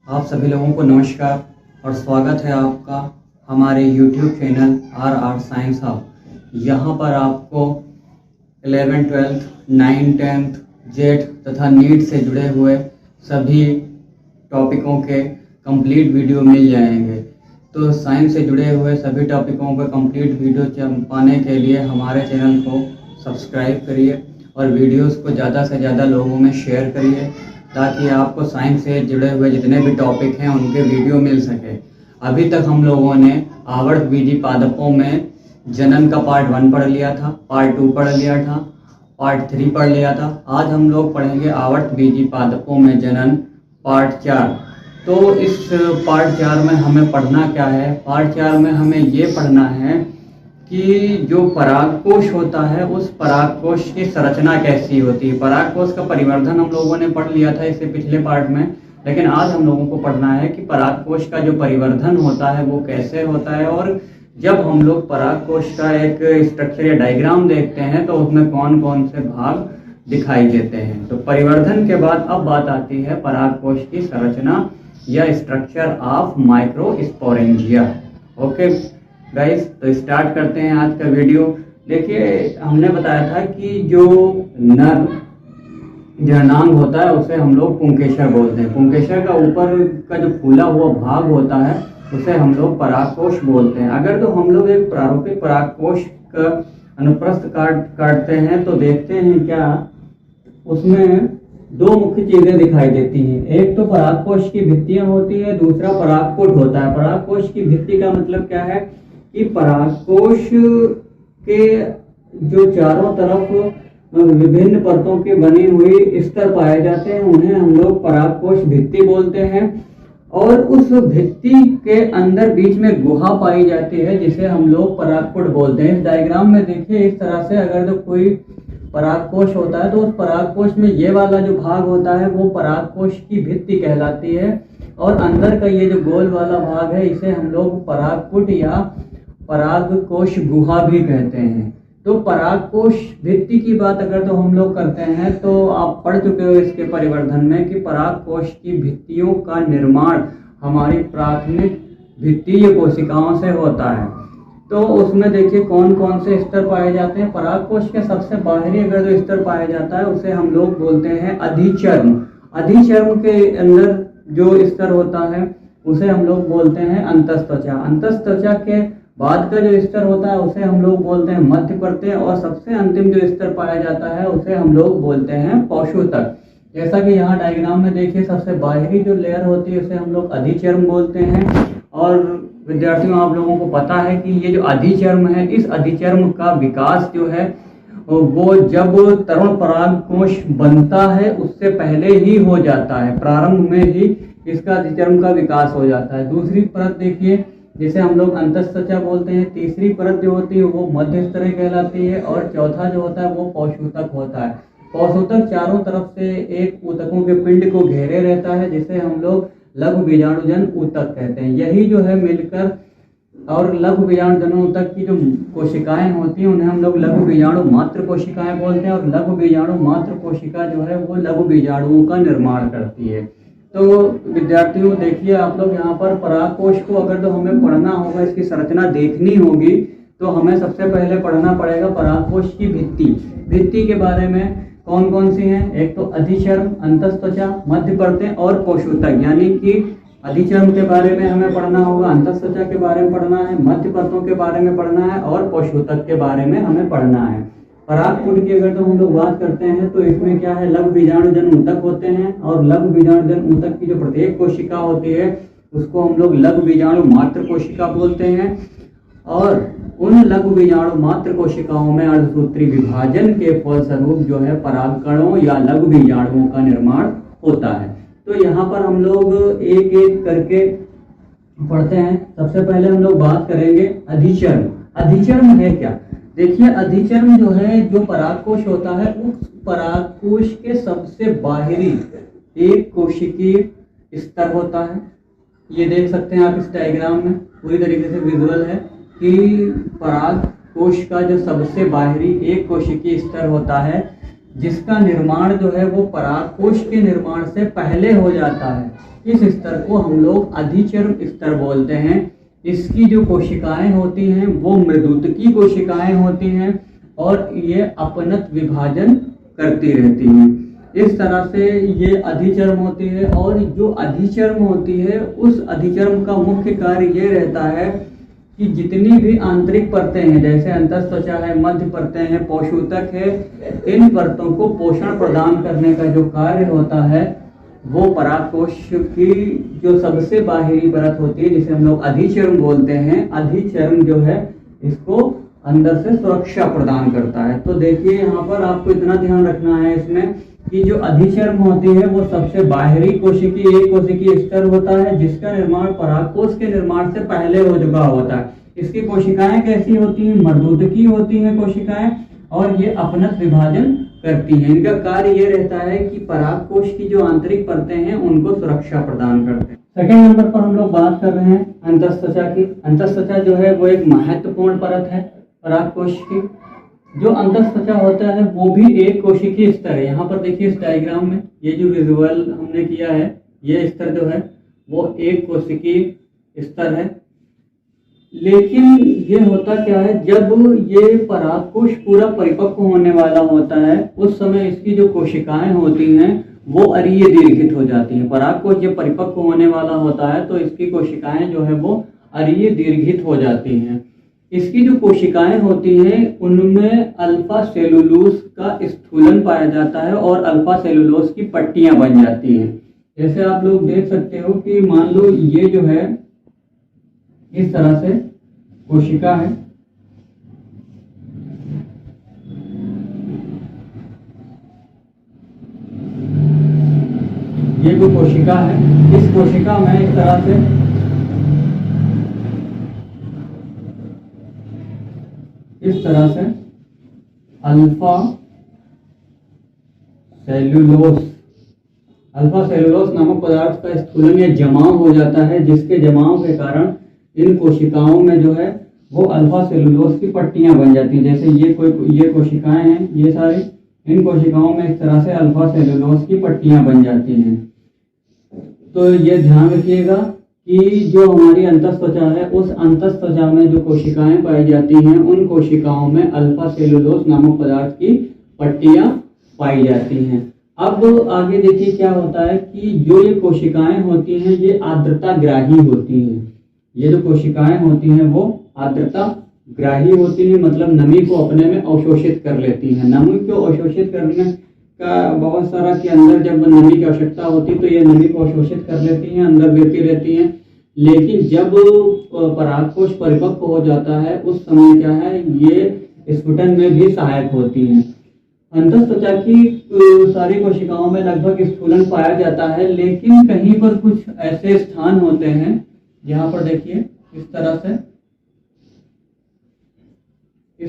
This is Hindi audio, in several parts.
आप सभी लोगों को नमस्कार और स्वागत है आपका हमारे YouTube channel are science hub. यहाँ पर आपको 11th 12th 9th 10th jet तथा नीट से जुड़े हुए सभी टॉपिकों के कंप्लीट वीडियो मिल जाएंगे। तो साइंस से जुड़े हुए सभी टॉपिकों का कंप्लीट वीडियो पाने के लिए हमारे चैनल को सब्सक्राइब करिए और वीडियोस को ज़्यादा से ज़्यादा लोगों में शेयर करिए ताकि आपको साइंस से जुड़े हुए जितने भी टॉपिक हैं उनके वीडियो मिल सके। अभी तक हम लोगों ने आवर्त बीजी पादपों में जनन का पार्ट 1 पढ़ लिया था, पार्ट 2 पढ़ लिया था, पार्ट 3 पढ़ लिया था। आज हम लोग पढ़ेंगे आवर्त बीजी पादपों में जनन पार्ट 4। तो इस पार्ट 4 में हमें पढ़ना क्या है? पार्ट 4 में हमें ये पढ़ना है कि जो परागकोश होता है उस परागकोश की संरचना कैसी होती है। परागकोश का परिवर्धन हम लोगों ने पढ़ लिया था इससे पिछले पार्ट में, लेकिन आज हम लोगों को पढ़ना है कि परागकोश का जो परिवर्धन होता है वो कैसे होता है और जब हम लोग परागकोश का एक स्ट्रक्चर या डायग्राम देखते हैं तो उसमें कौन कौन से भाग दिखाई देते हैं। तो परिवर्धन के बाद अब बात आती है परागकोश की संरचना या structure of microsporangia. Okay guys, तो स्टार्ट करते हैं आज का वीडियो। देखिए, हमने बताया था कि जो नर जननांग होता है उसे हम लोग पुंकेसर बोलते हैं। पुंकेसर का ऊपर का जो फूला हुआ भाग होता है उसे हम लोग परागकोश बोलते हैं। अगर तो हम लोग एक प्रारूपिक परागकोश का अनुप्रस्थ काटते हैं तो देखते हैं क्या उसमें दो मुख्य चीजें दिखाई देती हैं। एक तो परागकोश की भित्तियां होती है, दूसरा परागपुट होता है। परागकोश की भित्ति का मतलब क्या है कि परागकोश के जो चारों तरफ विभिन्न परतों के बनी हुई स्तर पाए जाते हैं उन्हें हम लोग परागकोश भित्ति बोलते हैं। और उस भित्ति के अंदर बीच में गुहा पाई जाती है जिसे हम लोग परागपुट बोलते हैं। इस डायग्राम में देखिए, इस तरह से अगर तो कोई परागकोश होता है तो उस परागकोश में ये वाला जो भाग होता है वो परागकोश की भित्ति कहलाती है और अंदर का ये जो गोल वाला भाग है इसे हम लोग परागपुट या परागकोश गुहा भी कहते हैं। तो परागकोश भित्ति की बात अगर तो हम लोग करते हैं तो आप पढ़ चुके हो इसके परिवर्धन में कि परागकोश की भित्तियों का निर्माण हमारी प्राथमिक भित्तीय कोशिकाओं से होता है। तो उसमें देखिए कौन कौन से स्तर पाए जाते हैं। परागकोश के सबसे बाहरी अगर जो स्तर पाया जाता है उसे हम लोग बोलते हैं अधिचर्म। अधिचर्म के अंदर जो स्तर होता है उसे हम लोग बोलते हैं अंतस्त्वचा। अंतस्त्वचा के बाद का जो स्तर होता है उसे हम लोग बोलते हैं मध्य परतें और सबसे अंतिम जो स्तर पाया जाता है उसे हम लोग बोलते हैं पौषोतक। जैसा कि यहाँ डायग्राम में देखिए, सबसे बाहरी जो लेयर होती है उसे हम लोग अधिचर्म बोलते हैं। और विद्यार्थियों, आप लोगों को पता है कि ये जो अधिचर्म है, इस अधिचर्म का विकास जो है वो जब तरुण परागकोश बनता है उससे पहले ही हो जाता है। प्रारंभ में ही इसका अधिचर्म का विकास हो जाता है। दूसरी परत देखिए जिसे हम लोग अंतस्त्वचा बोलते हैं। तीसरी परत जो होती है वो मध्य स्तरीय कहलाती है और चौथा जो होता है वो पौषोतक होता है। पौषोतक चारों तरफ से एक ऊतकों के पिंड को घेरे रहता है जिसे हम लोग लघु बीजाणुजन ऊतक कहते हैं। यही जो है मिलकर और लघु बीजाणुजन ऊतक की जो कोशिकाएं होती हैं उन्हें हम लोग लघु बीजाणु मात्र कोशिकाएं बोलते हैं और लघु बीजाणु मात्र कोशिका जो है वो लघु बीजाणुओं का निर्माण करती है। तो विद्यार्थियों देखिए, आप लोग यहाँ पर परागकोश को अगर तो हमें पढ़ना होगा, इसकी संरचना देखनी होगी तो हमें सबसे पहले पढ़ना पड़ेगा परागकोश की भित्ति। भित्ति के बारे में कौन कौन सी हैं? एक तो अधिचर्म, अंतस्त्वचा, मध्य परतें और पौषोतक। यानी कि अधिचर्म के बारे में हमें पढ़ना होगा, अंतस्त्वचा के बारे में पढ़ना है, मध्य परतों के बारे में पढ़ना है और पौषोतक के बारे में हमें पढ़ना है। परागपुट की अगर तो हम लोग बात करते हैं तो इसमें क्या है, लघु बीजाणुजन ऊतक होते हैं और लघु बीजाणुजन ऊतक की जो प्रत्येक कोशिका होती है उसको हम लोग लघु बीजाणु मात्र कोशिका बोलते हैं। और उन लघु बीजाणु मात्र कोशिकाओं में अर्धसूत्री विभाजन के फलस्वरूप जो है परागकणों या लघु बीजाणुओं का निर्माण होता है। तो यहाँ पर हम लोग एक एक करके पढ़ते हैं। सबसे पहले हम लोग बात करेंगे अधिचर्म। अधिचर्म है क्या? देखिए, अधिचर्म जो है, जो परागकोश होता है उस परागकोश के सबसे बाहरी एक कोशिकीय स्तर होता है। ये देख सकते हैं आप इस डायग्राम में, पूरी तरीके से विजुअल है कि परागकोश का जो सबसे बाहरी एक कोशिकीय स्तर होता है जिसका निर्माण जो है वो परागकोश के निर्माण से पहले हो जाता है। इस स्तर को हम लोग अधिचर्म स्तर बोलते हैं। इसकी जो कोशिकाएं होती हैं वो मृदुतकी कोशिकाएं होती हैं और ये अपनत विभाजन करती रहती हैं। इस तरह से ये अधिचर्म होती है। और जो अधिचर्म होती है उस अधिचर्म का मुख्य कार्य ये रहता है कि जितनी भी आंतरिक परतें हैं, जैसे अंतःत्वचा है, मध्य परतें हैं, पोषूतक है, इन परतों को पोषण प्रदान करने का जो कार्य होता है वो परागकोश की जो सबसे बाहरी परत होती है, जिसे हम लोग अधिचर्म बोलते हैं, अधिचर्म जो है इसको अंदर से सुरक्षा प्रदान करता है। तो देखिए यहाँ पर आपको इतना ध्यान रखना है इसमें कि जो अधिचर्म होती है वो सबसे बाहरी कोशिकीय एक कोशिकीय स्तर होता है, जिसका निर्माण परागकोश के निर्माण से पहले हो चुका होता है। इसकी कोशिकाएं कैसी होती हैं? मर्दूदकी होती हैं कोशिकाएं, और ये अपनत विभाजन करती हैं। इनका कार्य ये रहता है कि परागकोश की जो आंतरिक परतें हैं उनको सुरक्षा प्रदान करते हैं। सेकेंड नंबर पर हम लोग बात कर रहे हैं अंतःत्वचा की। अंतःत्वचा जो है वो एक महत्वपूर्ण परत है परागकोश की। जो अंतःत्वचा होता है वो भी एक कोशिकीय स्तर है। यहाँ पर देखिए इस डायग्राम में ये जो विजुअल हमने किया है, ये स्तर जो है वो एक कोशिकीय स्तर है। लेकिन ये होता क्या है, जब ये परागकोश पूरा परिपक्व होने वाला होता है उस समय इसकी जो कोशिकाएं होती हैं वो अरीय दीर्घित हो जाती हैं। परागकोश जब परिपक्व होने वाला होता है तो इसकी कोशिकाएं जो है वो अरीय दीर्घित हो जाती हैं। इसकी जो कोशिकाएं होती हैं उनमें अल्फा सेलुलोज का स्थूलन पाया जाता है और अल्फा सेलुलोज की पट्टियां बन जाती हैं। जैसे आप लोग देख सकते हो कि मान लो ये जो है इस तरह से कोशिका है, ये जो कोशिका है, इस कोशिका में इस तरह से अल्फा सेलुलोज नामक पदार्थ का स्थूलन या जमाव हो जाता है, जिसके जमाव के कारण इन कोशिकाओं में जो है वो अल्फा सेलुलोज की पट्टियां बन जाती हैं। जैसे ये कोशिकाएं हैं, ये सारी, इन कोशिकाओं में इस तरह से अल्फा सेलुलोज की पट्टियां बन जाती हैं। तो ये ध्यान रखिएगा कि जो हमारी अंतःत्वचा है उस अंतःत्वचा में जो कोशिकाएं पाई जाती हैं उन कोशिकाओं में अल्फा सेलुलोज नामक पदार्थ की पट्टियां पाई जाती हैं। अब आगे देखिए क्या होता है कि जो ये कोशिकाएं होती हैं ये आर्द्रता ग्राही होती हैं। ये जो कोशिकाएं होती हैं वो आर्द्रता ग्राही होती है, मतलब नमी को अपने में अवशोषित कर लेती हैं। नमी को अवशोषित करने का बहुत सारा के अंदर जब नमी की आवश्यकता होती है तो ये नमी को अवशोषित कर लेती हैं, अंदर देती रहती हैं। लेकिन जब परागकोश परिपक्व हो जाता है उस समय क्या है, ये स्फुटन में भी सहायक होती हैं। अंतःत्वचा की सारी कोशिकाओं में लगभग स्फुलन पाया जाता है, लेकिन कहीं पर कुछ ऐसे स्थान होते हैं, यहाँ पर देखिए इस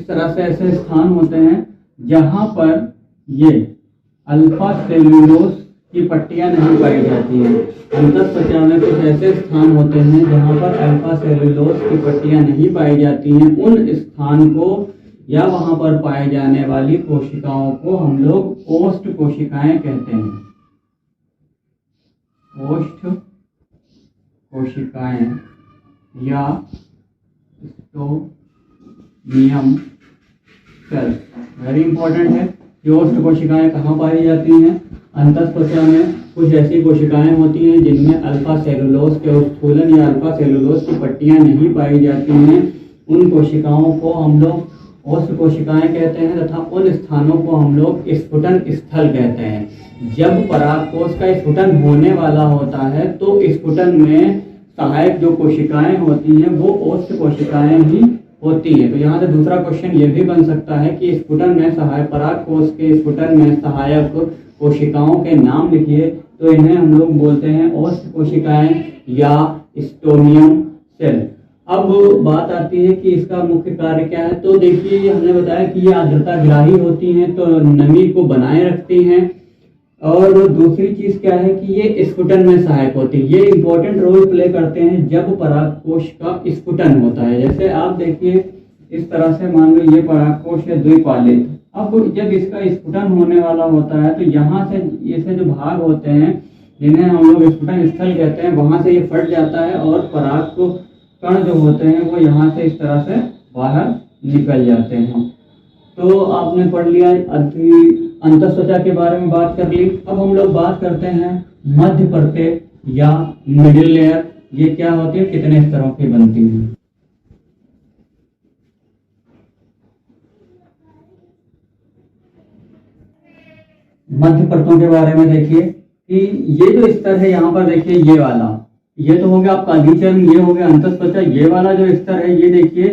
तरह से ऐसे स्थान होते हैं जहां पर ये अल्फा सेलुलोज की पट्टियां नहीं पाई जाती हैं। अंतःत्वचा में कुछ ऐसे स्थान होते हैं जहां पर अल्फा सेलुलोज की पट्टियां नहीं पाई जाती हैं। उन स्थान को या वहां पर पाए जाने वाली कोशिकाओं को हम लोग ओष्ठ कोशिकाएं कहते हैं। ओष्ठ कोशिकाएं या स्टोमियम सेल वेरी इंपॉर्टेंट है। ओष्ठ कोशिकाएं कहाँ पाई जाती हैं? अंतःत्वचा में कुछ ऐसी कोशिकाएं होती हैं जिनमें अल्फा सेलुलोज के स्थूलन या अल्फा सेलुलोज की पट्टियां नहीं पाई जाती हैं। उन कोशिकाओं को हम लोग ओष्ठ कोशिकाएं कहते हैं तथा उन स्थानों को हम लोग स्फुटन स्थल कहते हैं। जब परागकोश का स्फुटन होने वाला होता है तो स्फुटन में सहायक जो कोशिकाएं होती हैं वो ओष्ठ कोशिकाएं ही होती है। तो यहाँ से दूसरा क्वेश्चन ये भी बन सकता है कि स्फुटन में सहायक परागकोश के स्फुटन में सहायक कोशिकाओं के नाम लिखिए, तो इन्हें हम लोग बोलते हैं ओष्ठ कोशिकाएं या स्टोमियम सेल। अब बात आती है कि इसका मुख्य कार्य क्या है। तो देखिए हमने बताया कि ये आर्द्रता ग्राही होती हैं, तो नमी को बनाए रखती हैं, और दूसरी चीज क्या है कि ये स्फुटन में सहायक होती है। ये इंपॉर्टेंट रोल प्ले करते हैं जब परागकोश का स्फुटन होता है। जैसे आप देखिए इस तरह से, मान लो ये परागकोश है द्विपालित। अब जब इसका स्फुटन होने वाला होता है तो यहाँ से ऐसे जो भाग होते हैं जिन्हें हम लोग स्फुटन स्थल कहते हैं, वहां से ये फट जाता है और पराग को कण जो होते हैं वो यहाँ से इस तरह से बाहर निकल जाते हैं। तो आपने पढ़ लिया अंतःत्वचा के बारे में बात कर ली। अब हम लोग बात करते हैं मध्य परतें या मिडिल लेयर, ये क्या होती है, कितने स्तरों की बनती है। मध्य परतों के बारे में देखिए कि ये जो स्तर है यहाँ पर देखिए, ये वाला, ये तो हो गया आपका अधिचर्म, ये हो गया अंतःत्वचा। ये वाला जो स्तर है ये देखिए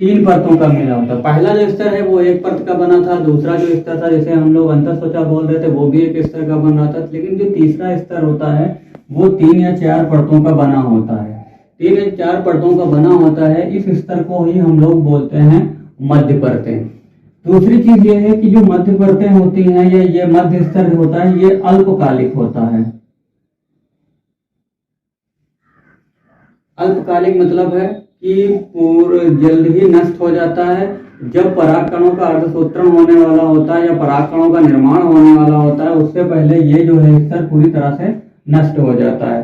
3 परतों का मिला होता है। पहला जो स्तर है वो 1 परत का बना था, दूसरा जो स्तर था जैसे हम लोग अंतःत्वचा बोल रहे थे वो भी 1 स्तर का बन रहा था, लेकिन जो तीसरा स्तर होता है वो 3 या 4 परतों का बना होता है। 3 या 4 परतों का बना होता है, इस स्तर को ही हम लोग बोलते हैं मध्य परतें। दूसरी चीज ये है कि जो मध्य परतें होती हैं या ये मध्य स्तर होता है ये अल्पकालिक होता है। अल्पकालिक मतलब है कि जल्द ही नष्ट हो जाता है। जब परागकणों का अर्धसूत्रण होने वाला होता है या परागकणों का निर्माण होने वाला होता है, उससे पहले ये जो है स्तर पूरी तरह से नष्ट हो जाता है।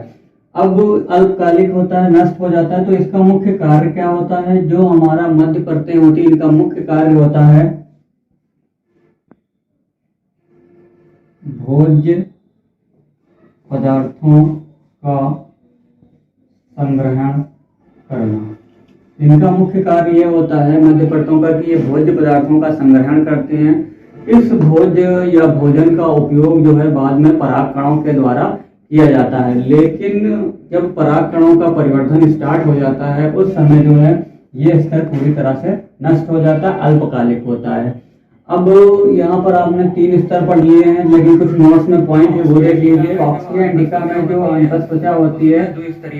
अब अल्पकालिक होता है, नष्ट हो जाता है, तो इसका मुख्य कार्य क्या होता है। जो हमारा मध्य परतें होती है इनका मुख्य कार्य होता है भोज्य पदार्थों का संग्रहण करना। इनका मुख्य कार्य ये होता है मध्य परतों का कि ये भोज्य पदार्थों का संग्रहण करते हैं। इस भोज्य या भोजन का उपयोग जो है बाद में परागकणों के द्वारा किया जाता है, लेकिन जब परागकणों का परिवर्धन स्टार्ट हो जाता है उस समय जो है ये स्तर पूरी तरह से नष्ट हो जाता है, अल्पकालिक होता है। अब यहाँ पर आपने 3 स्तर पढ़ लिए हैं, लेकिन कुछ नोट्स में पॉइंट है वो देख लीजिए। कॉक्सिया इंडिका में जो अंतःत्वचा होती है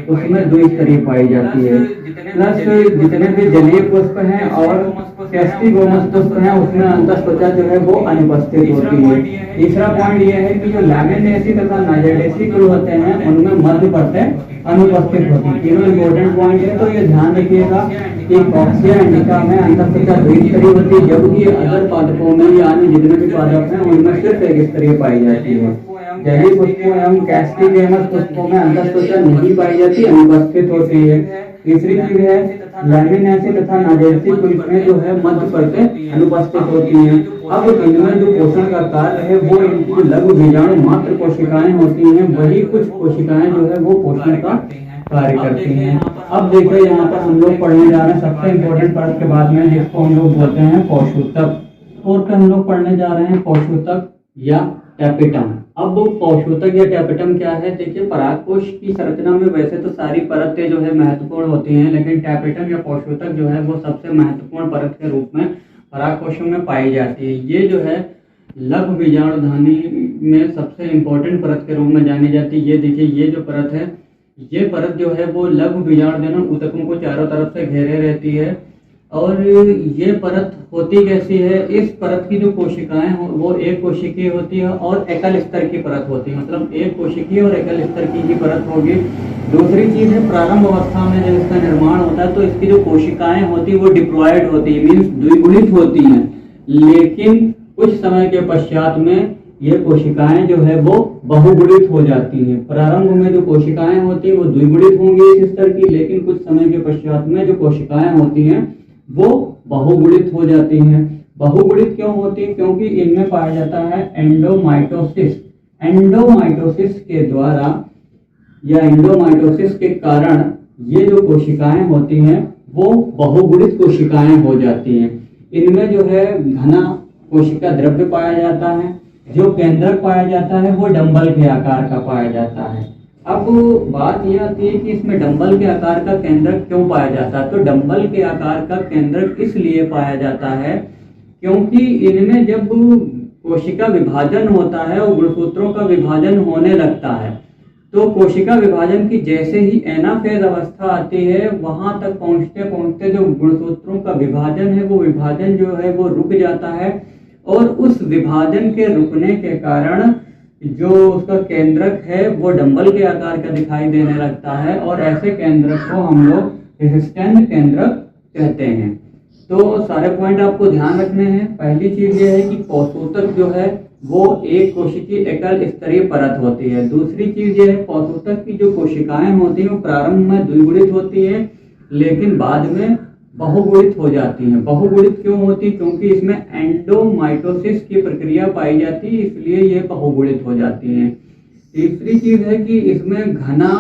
उसमें 2 स्तरीय पाई जाती है, प्लस जितने भी जलीय पुष्प हैं और कैस्टिगोमस पुष्प हैं उसमें अंतःत्वचा जो है वो अनुपस्थित होती है। तीसरा पॉइंट ये है कि जो लैमिनेसी तथा नाइजेरियसी कुल होते हैं उनमें मध्य परतें अनुपस्थित होती है। तीनों इंपॉर्टेंट पॉइंट है, तो ये ध्यान रखिएगा कि कॉक्सिया इंडिका में अंतःत्वचा 2 स्तरीय होती है, जबकि अदर पादपों में यानी जितने भी पादप हैं उनमें सिर्फ 1 स्तरीय पाई जाती है। जलीय पुष्पों एवं कैस्टिगोमस पुष्पों में अंतःत्वचा नहीं पाई जाती, अनुपस्थित होती है। तीसरी चीज है लैमिनेसी तथा नाइजेरियसी कुल में जो है मध्य परतें अनुपस्थित होती हैं। अब इनमें जो पोषण का कार्य है वो इनकी लघु बीजाणु मात्र कोशिकाएं होती हैं, वही कुछ कोशिकाएं जो है वो पोषण का कार्य करती हैं। अब देखिए यहाँ पर हम लोग पढ़ने जा रहे हैं सबसे इम्पोर्टेंट परत के बाद में, जिसको हम लोग बोलते हैं पौषोतक। और हम लोग पढ़ने जा रहे हैं पौषोतक या टैपेटम। अब पौषोतक या टैपेटम क्या है, देखिए परागकोश की संरचना में वैसे तो सारी परतें जो है महत्वपूर्ण होती हैं, लेकिन टैपेटम या पौषोतक जो है वो सबसे महत्वपूर्ण परत के रूप में परागकोशों में पाई जाती है। ये जो है लघु बीजाणुधानी में सबसे इम्पोर्टेंट परत के रूप में जानी जाती है। ये देखिए ये जो परत है, ये परत जो है वो लघु बीजाणुजनन ऊतकों को चारों तरफ से घेरे रहती है। और ये परत होती कैसी है, इस परत की जो कोशिकाएं हो वो एक कोशिकीय होती है और एकल स्तर की परत होती है, मतलब एक कोशिकीय और एकल स्तर की ही परत होगी। दूसरी चीज है प्रारंभ अवस्था में जब इसका निर्माण होता है तो इसकी जो कोशिकाएं होती है वो डिप्लॉयड होती है, मीन्स द्विगुणित होती हैं, लेकिन कुछ समय के पश्चात में ये कोशिकाएं जो है वो बहुगुणित हो जाती हैं। प्रारंभ में जो कोशिकाएं होती हैं वो द्विगुणित होंगी इस स्तर की, लेकिन कुछ समय के पश्चात में जो कोशिकाएं होती हैं वो बहुगुणित हो जाती हैं। बहुगुणित क्यों होती है, क्योंकि इनमें पाया जाता है एंडोमाइटोसिस। एंडोमाइटोसिस के द्वारा या एंडोमाइटोसिस के कारण ये जो कोशिकाएं होती हैं वो बहुगुणित कोशिकाएं हो जाती हैं। इनमें जो है घना कोशिका द्रव्य पाया जाता है, जो केंद्रक पाया जाता है वो डंबल के आकार का पाया जाता है। अब बात यह आती है कि इसमें डंबल के आकार का केंद्रक क्यों पाया जाता है, तो डंबल के आकार का केंद्रक इसलिए पाया जाता है क्योंकि इनमें जब कोशिका विभाजन होता है और गुणसूत्रों का विभाजन होने लगता है, तो कोशिका विभाजन की जैसे ही एनाफेज अवस्था आती है वहां तक पहुंचते पहुंचते जो गुणसूत्रों का विभाजन है वो विभाजन जो है वो रुक जाता है, और उस विभाजन के रुकने के कारण जो उसका केंद्रक है वो डंबल के आकार का दिखाई देने लगता है, और ऐसे केंद्रक को हम लोग रेसिस्टेंट केंद्रक कहते हैं। तो सारे पॉइंट आपको ध्यान रखने हैं। पहली चीज ये है कि पौषोतक जो है वो एक कोशिकीय एकल स्तरीय परत होती है। दूसरी चीज ये है, पौधोतक की जो कोशिकाएं होती हैं वो प्रारंभ में द्विगुणित होती है, लेकिन बाद में बहुगुणित हो जाती हैं। बहुगुणित क्यों होती? क्योंकि इसमें एंडोमाइटोसिस की प्रक्रिया पाई जाती है, इसलिए ये बहुगुणित हो जाती हैं। तीसरी चीज है कि इसमें घना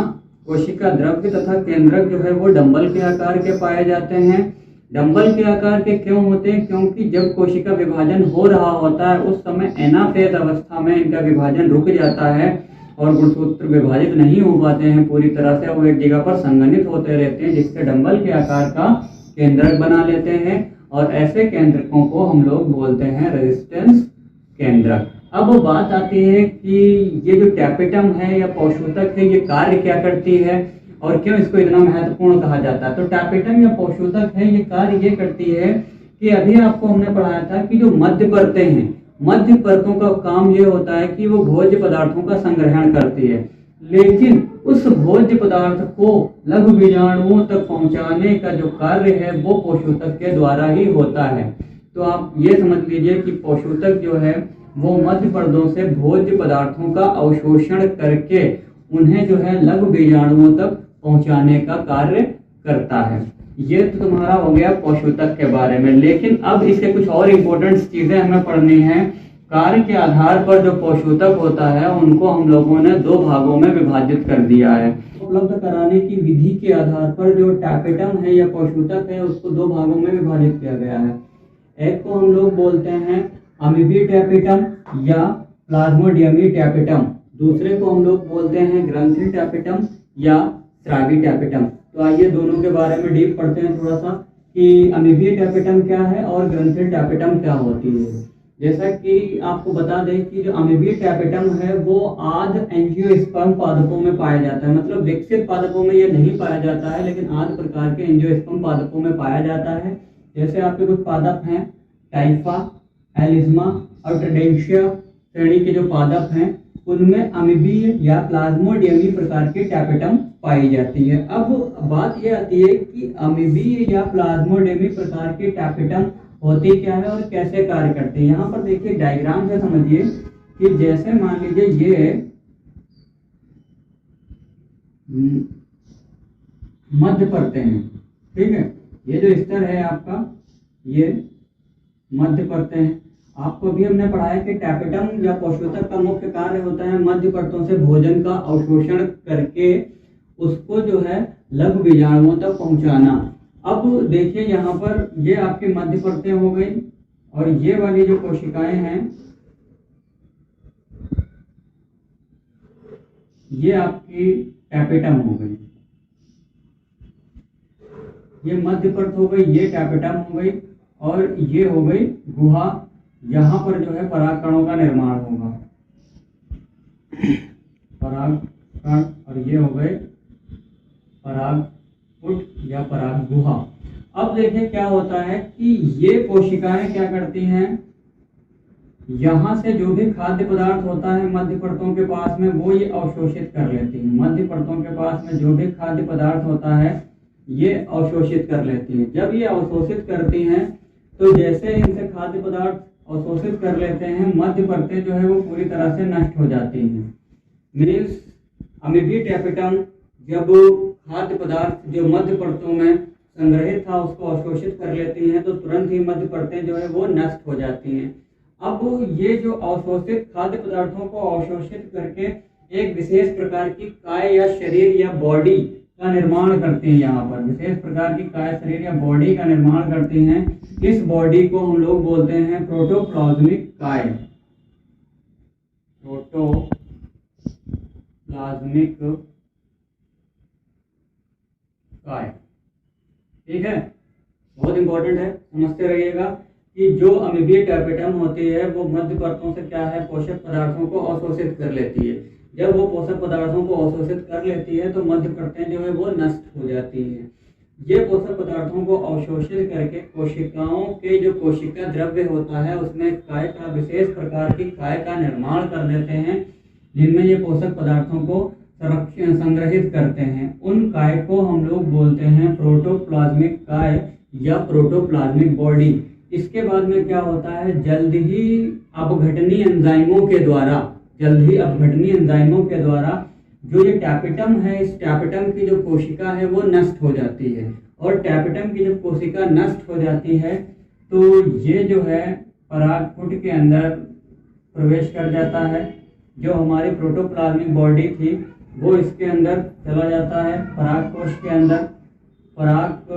कोशिका द्रव्य तथा केंद्रक जो है वो डंबल के आकार के पाए जाते हैं। डंबल के आकार के क्यों होते हैं? क्योंकि जब कोशिका विभाजन हो रहा होता है उस समय एनाफेज अवस्था में इनका विभाजन रुक जाता है और गुणसूत्र विभाजित नहीं हो पाते हैं पूरी तरह से, वो एक जगह पर संघनित होते रहते हैं, जिससे डंबल के आकार का केंद्रक बना लेते हैं और ऐसे केंद्रकों को हम लोग बोलते हैं रेजिस्टेंस केंद्रक। अब बात आती है कि ये जो टैपेटम है या पौषोतक है, ये कार्य क्या करती है और क्यों इसको इतना महत्वपूर्ण कहा जाता है? तो टैपेटम या पौषोतक है, ये कार्य ये करती है कि अभी आपको हमने पढ़ाया था कि जो मध्य परतें हैं, मध्य परतों का काम ये होता है कि वो भोज्य पदार्थों का संग्रहण करती है, लेकिन उस भोज्य पदार्थ को लघु बीजाणुओं तक पहुंचाने का जो कार्य है वो पौषोतक के द्वारा ही होता है। तो आप ये समझ लीजिए कि पौषोतक जो है वो मध्य परतों से भोज्य पदार्थों का अवशोषण करके उन्हें जो है लघु बीजाणुओं तक पहुंचाने का कार्य करता है। ये तो तुम्हारा हो गया पौषोतक के बारे में, लेकिन अब इसके कुछ और इम्पोर्टेंट चीजें हमें पढ़नी है। कार्य के आधार पर जो पौषोतक होता है उनको हम लोगों ने दो भागों में विभाजित कर दिया है। उपलब्ध कराने की विधि के आधार पर जो टैपेटम है या पौषोतक है उसको दो भागों में विभाजित किया गया है। एक को हम लोग बोलते हैं अमीबी टैपेटम या प्लाज्मोडियमी टैपेटम, दूसरे को हम लोग बोलते हैं ग्रंथिल टैपेटम या स्रावी टैपेटम। तो आइए दोनों के बारे में डीप पढ़ते हैं थोड़ा सा कि अमीबी टैपेटम क्या है और ग्रंथिल टैपेटम क्या होती है। जैसा कि आपको बता दें कि जो अमीबी टैपेटम है वो आध एंजियोस्पर्म पादपों में पाया जाता है, मतलब विकसित पादपों में ये नहीं पाया जाता है, लेकिन आध प्रकार के एंजियोस्पर्म पादपों में पाया जाता है। जैसे आपके कुछ पादप हैं टाइफा, एलिज्मा और ट्रेडेंशिया श्रेणी के जो पादप हैं उनमें अमीबीय या प्लाज्मोडियमी प्रकार के टैपेटम पाई जाती है। अब बात यह आती है कि अमीबीय या प्लाज्मोडियमी प्रकार के टैपेटम होती क्या है और कैसे कार्य करते हैं। यहाँ पर देखिए डायग्राम से समझिए कि जैसे मान लीजिए ये मध्य परतें हैं, ठीक है, ये जो स्तर है आपका ये मध्य परतें हैं। आपको भी हमने पढ़ाया कि टैपेटम या पौषोतक का मुख्य कार्य होता है मध्य परतों से भोजन का अवशोषण करके उसको जो है लघु बीजाणुओं तक पहुंचाना। अब देखिए यहाँ पर ये आपकी मध्य परतें हो गई और ये वाली जो कोशिकाएं हैं ये आपकी टैपेटम हो गई, ये मध्य परत हो गई, ये टैपेटम हो गई और ये हो गई गुहा। यहाँ पर जो है परागकणों का निर्माण होगा, परागकण, और ये हो गए परागपुट या पराग गुहा। अब देखिए क्या होता है कि ये कोशिकाएं क्या करती हैं, यहाँ से जो भी खाद्य पदार्थ होता है मध्य परतों के पास में वो ये अवशोषित कर लेती हैं। मध्य परतों के पास में जो भी खाद्य पदार्थ होता है ये अवशोषित कर लेती हैं। जब ये अवशोषित करती हैं तो जैसे इनसे खाद्य पदार्थ अवशोषित कर लेते हैं मध्य परतें जो है वो पूरी तरह से नष्ट हो जाती हैं। मीन्स अमीबी टैपेटम जब खाद्य पदार्थ जो मध्य परतों में संग्रहित था उसको अवशोषित कर लेती हैं तो तुरंत ही मध्य परतें जो है वो नष्ट हो जाती हैं। अब ये जो अवशोषित खाद्य पदार्थों को अवशोषित करके एक विशेष प्रकार की काय या शरीर या बॉडी का निर्माण करती हैं। यहाँ पर विशेष प्रकार की काय, शरीर या बॉडी का निर्माण करती हैं। इस बॉडी को हम लोग बोलते हैं प्रोटोप्लाज्मिक काय, प्रोटोप्लाज्मिक काय, ठीक है, बहुत इंपॉर्टेंट है, समझते रहिएगा कि जो अमीबी टैपेटम होती है वो मध्य परतों से क्या है पोषक पदार्थों को अवशोषित कर लेती है। जब वो पोषक पदार्थों को अवशोषित कर लेती है तो मध्य परतें जो है वो नष्ट हो जाती हैं। ये पोषक पदार्थों को अवशोषित करके कोशिकाओं के जो कोशिका द्रव्य होता है उसमें काय का विशेष प्रकार की काय का निर्माण कर देते हैं जिनमें ये पोषक पदार्थों को संग्रहित करते हैं। उन काय को हम लोग बोलते हैं प्रोटोप्लाज्मिक काय या प्रोटोप्लाज्मिक बॉडी। इसके बाद में क्या होता है, जल्द ही अपघटनीय एंजाइमों के द्वारा जो ये टैपेटम है, इस टैपेटम की जो कोशिका है वो नष्ट हो जाती है। और टैपेटम की जब कोशिका नष्ट हो जाती है तो ये जो है परागपुट के अंदर प्रवेश कर जाता है। जो हमारी प्रोटोप्लाज्मिक बॉडी थी वो इसके अंदर चला जाता है, पराग कोश के अंदर, पराग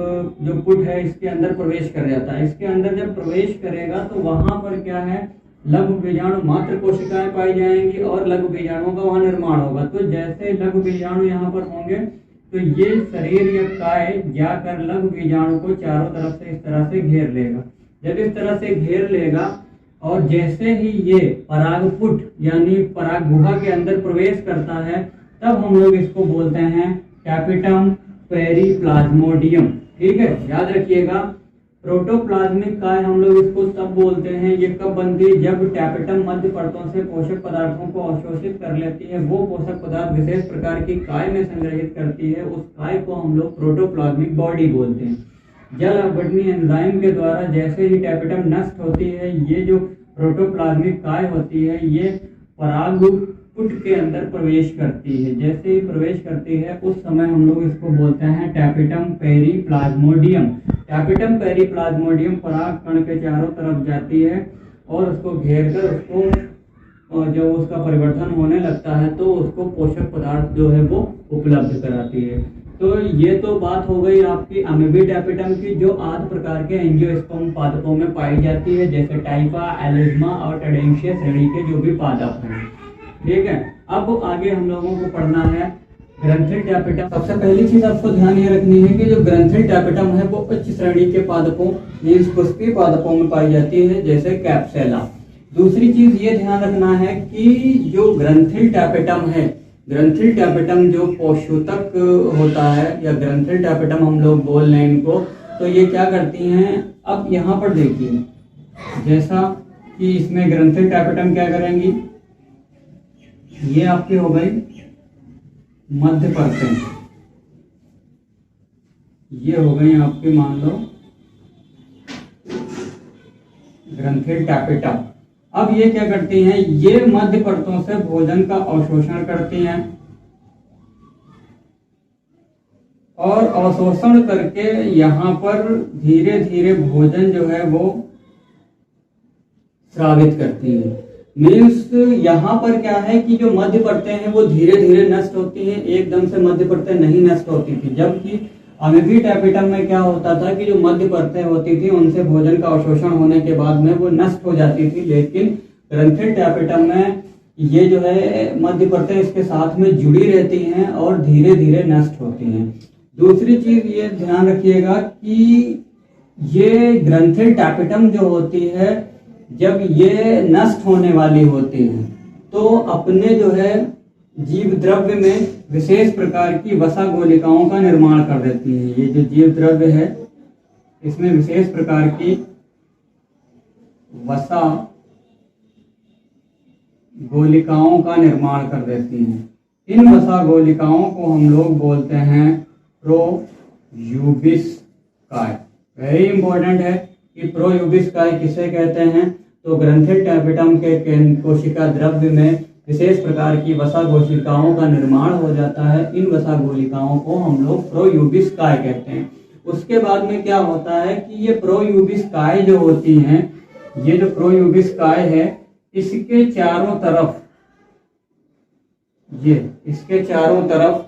जो पुट है इसके अंदर प्रवेश कर जाता है। इसके अंदर जब प्रवेश करेगा तो वहां पर क्या है, लघु बीजाणु मात्र कोशिकाएं पाई जाएंगी और लघु बीजाणुओं का वहां निर्माण होगा। तो जैसे लघु बीजाणु यहाँ पर होंगे तो ये शरीर या काय जाकर लघु बीजाणु को चारों तरफ से इस तरह से घेर लेगा। जब इस तरह से घेर लेगा और जैसे ही ये परागपुट यानी पराग गुहा के अंदर प्रवेश करता है तब हम लोग इसको बोलते हैं टैपेटम पेरिप्लाज्मोडियम। ठीक है, याद रखिएगा। प्रोटोप्लाज्मिक काय हम लोग इसको तब बोलते हैं, ये कब बनती है, जब टैपेटम मध्य परतों से पोषक पदार्थों को अवशोषित कर लेती है। वो पोषक पदार्थ विशेष प्रकार की काय में संग्रहित करती है, उस काय को हम लोग प्रोटोप्लाज्मिक बॉडी बोलते हैं। जल अपघटनीय एंजाइम के द्वारा जैसे ही टैपेटम नष्ट होती है, ये जो प्रोटोप्लाज्मिक काय होती है ये परागपुट के अंदर प्रवेश करती है। जैसे ही प्रवेश करती है उस समय हम लोग इसको बोलते हैं टैपेटम पेरिप्लाज्मोडियम। टैपेटम पेरिप्लाज्मोडियम पराग कण के चारों तरफ जाती है और उसको घेर कर उसको जब उसका परिवर्तन होने लगता है तो उसको पोषक पदार्थ जो है वो उपलब्ध कराती है। तो ये तो बात हो गई आपकी अमीबी टैपेटम की, जो आठ प्रकार के एंजियोस्पर्म पादपों में पाई जाती है, जैसे टाइपा, एलिज्मा और टेडेंशिया श्रेणी के जो भी पादप हैं। ठीक है, अब आगे हम लोगों को पढ़ना है ग्रंथिल टैपेटम। सबसे पहली चीज आपको ध्यान ये रखनी है कि जो ग्रंथिल टैपेटम है वो उच्च श्रेणी के पादपों मीन्स पुष्पीय पादपों में पाई जाती है, जैसे कैप्सेला। दूसरी चीज ये ध्यान रखना है कि जो ग्रंथिल टैपेटम है, ग्रंथिल टैपेटम जो पोषोतक होता है या ग्रंथिल टैपेटम हम लोग बोल रहे हैं इनको, तो ये क्या करती हैं, अब यहाँ पर देखिए जैसा कि इसमें ग्रंथिल टैपेटम क्या करेंगी, ये आपकी हो गई मध्य परतें, ये हो गई आपकी मान लो ग्रंथिल टैपेटम। अब ये क्या करती हैं, ये मध्य परतों से भोजन का अवशोषण करती हैं और अवशोषण करके यहाँ पर धीरे धीरे भोजन जो है वो स्रावित करती हैं। मीन्स यहाँ पर क्या है कि जो मध्य परतें हैं वो धीरे धीरे नष्ट होती हैं, एकदम से मध्य परतें नहीं नष्ट होती थी। जबकि अमीबी टैपेटम में क्या होता था कि जो मध्य परतें होती थी उनसे भोजन का अवशोषण होने के बाद में वो नष्ट हो जाती थी, लेकिन ग्रंथिल टैपेटम में ये जो है मध्य परतें इसके साथ में जुड़ी रहती हैं और धीरे धीरे नष्ट होती हैं। दूसरी चीज ये ध्यान रखिएगा कि ये ग्रंथिल टैपेटम जो होती है जब ये नष्ट होने वाली होती है तो अपने जो है जीव द्रव्य में विशेष प्रकार की वसा गोलिकाओं का निर्माण कर देती है। ये जो जीव द्रव्य है इसमें विशेष प्रकार की वसा गोलिकाओं का निर्माण कर देती हैं। इन वसा गोलिकाओं को हम लोग बोलते हैं प्रोयूबिस काय। वेरी इंपॉर्टेंट है कि प्रोयूबिस काय किसे कहते हैं, तो ग्रंथिल टैपेटम के कोशिका द्रव्य में विशेष प्रकार की वसा गोलिकाओं का निर्माण हो जाता है। इन वसा गोलिकाओं को हम लोग प्रोयूबिस काय कहते हैं। उसके बाद में क्या होता है कि ये प्रोयूबिस काय जो होती हैं, ये जो प्रोयूबिस काय है इसके चारों तरफ, ये इसके चारों तरफ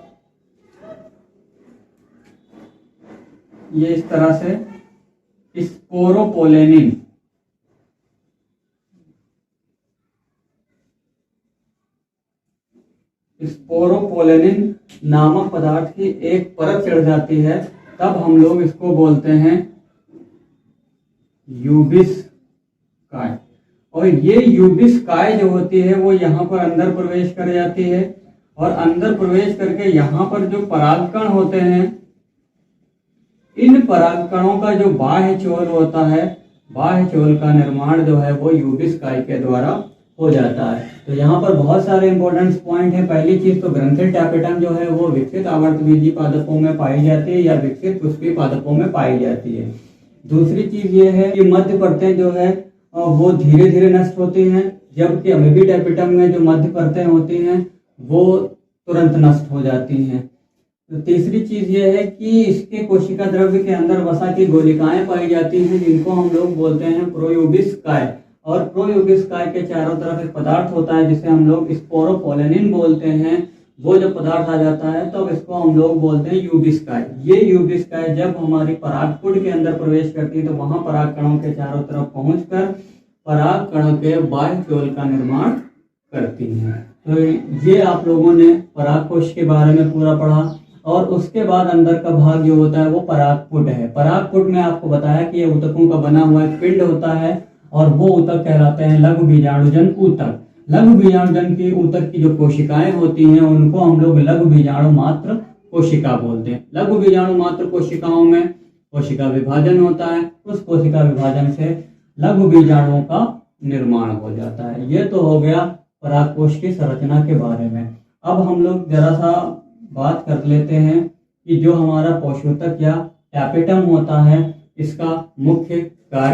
ये इस तरह से स्पोरोपोलेनिन, स्पोरोपोलेनिन नामक पदार्थ की एक परत चढ़ जाती है, तब हम लोग इसको बोलते हैं यूबिस काय। और ये यूबिस काय जो होती है वो यहाँ पर अंदर प्रवेश कर जाती है और अंदर प्रवेश करके यहाँ पर जो परागकण होते हैं, इन परागकणों का जो बाह्य चोल होता है, बाह्य चोल का निर्माण जो है वो यूबिस काय के द्वारा हो जाता है। तो यहाँ पर बहुत सारे इंपॉर्टेंट पॉइंट है। पहली चीज तो ग्रंथिल टैपेटम जो है वो विकसित आवर्तबीजी पादपों में पाई जाती है या विकसित पुष्पीय पादपों में पाई जाती है। दूसरी चीज ये है कि मध्य परतें जो है वो धीरे धीरे नष्ट होती हैं, जबकि अमीबी टेपिटम में जो मध्य परतें होती हैं वो तुरंत नष्ट हो जाती हैं। तो तीसरी चीज ये है कि इसके कोशिका द्रव्य के अंदर वसा की गोलिकाएं पाई जाती हैं, जिनको हम लोग बोलते हैं प्रोयूबिस्काय। और प्रोयूबिस्काय के चारों तरफ एक पदार्थ होता है जिसे हम लोग स्पोरोपोलेनिन बोलते हैं। वो जब पदार्थ आ जाता है तब इसको हम लोग बोलते हैं यूबिस्काय। ये यूबिस्काय जब हमारी परागपुट के अंदर प्रवेश करती है तो वहां पराग कणों के चारों तरफ पहुंचकर पराग कणों के बाह्य खोल का निर्माण करती हैं। तो ये आप लोगों ने पराग कोश के बारे में पूरा पढ़ा। और उसके बाद अंदर का भाग जो होता है वो परागपुट है। परागपुट में आपको बताया कि ये ऊतकों का बना हुआ एक पिंड होता है और वो ऊतक कहलाते हैं लघु बीजाणुजन ऊतक। लघु बीजाणुजन की ऊतक की जो कोशिकाएं होती हैं उनको हम लोग लघु बीजाणु मात्र कोशिका बोलते हैं। लघु बीजाणु मात्र कोशिकाओं में कोशिका विभाजन होता है, उस कोशिका विभाजन से लघु बीजाणुओं का निर्माण हो जाता है। ये तो हो गया परागकोश की संरचना के बारे में। अब हम लोग जरा सा बात कर लेते हैं कि जो हमारा पोषोतक या टैपेटम होता है इसका मुख्य कार्य